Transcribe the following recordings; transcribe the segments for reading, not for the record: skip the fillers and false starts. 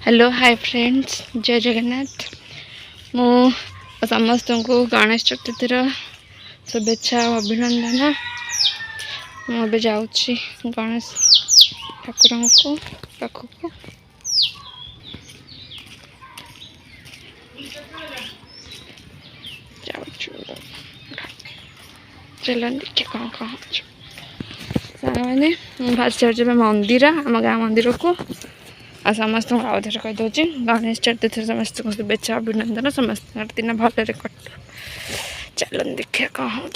Hello hi friends जय जगन्नाथ। मु समस्त को गणेश चतुर्थीर शुभेच्छा और अभिनंदन। मुझे जाऊँगी गणेश ठाकुर को पाखक चल देखिए कौन कौन मैंने फास्ट जाऊँ मंदिर आम गाँ मंदिर को आ समस्त आउे कहीदे गणेश चतुर्थी समस्त को शुभेच्छा अभिनंदन। समस्त दिन भलरे कटु। चलन देखिए कौन हो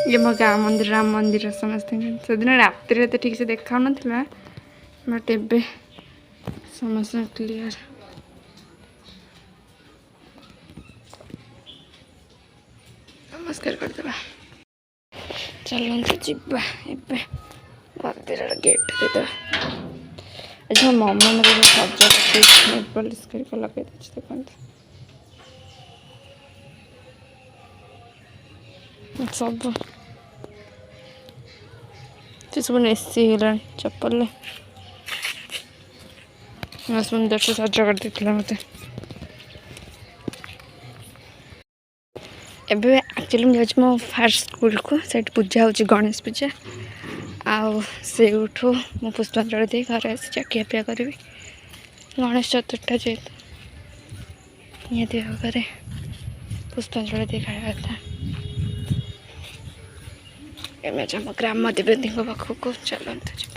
ये मो गाँ मंदिर राम मंदिर समस्त से दिन रात तो ठीक से देखा ना बट ए समस्त क्लियर। नमस्कार करदे चलते जीवा ए मंदिर गेट देदे। अच्छा मम्मा मतलब सजा पॉलिश कर लगे देखते सब सब नेसी है चप्पल सुंदर से सजा कर देता मत। एबे एक्चुअली मुझे मो फास्ट स्कूल को सेट पूजा हो गणेश पूजा आठू मु पुष्पांजलि दे घर आसी ଖିଆପିଆ करी गणेश चतुर्था जेहतु निहती भाव पुष्पांजलि दे खाया था। एम ग्राम देवी पाखक चलते जा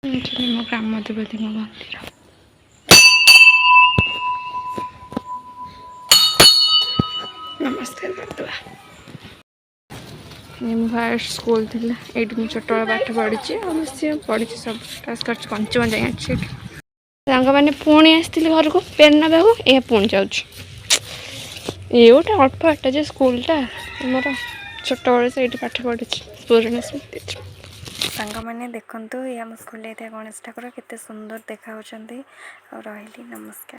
देखिए मो ग्राम देवी मंदिर। नमस्कार करदे फास्ट स्कूल थी ये छोट पाठ पढ़ी पढ़ी सब क्लास कर पंचम जाए सांग मैंने पुणी आसती घर को पेन ना ये पुणी जाऊँ ये गोटे अल्प बाटा जे स्कूलटा मोर छोट बड़े से पाठ पढ़ी पुराण स्मृति सांग मैंने देखु ये आम स्कूल गणेश ठाकुर केते सुंदर देखा रही। नमस्कार।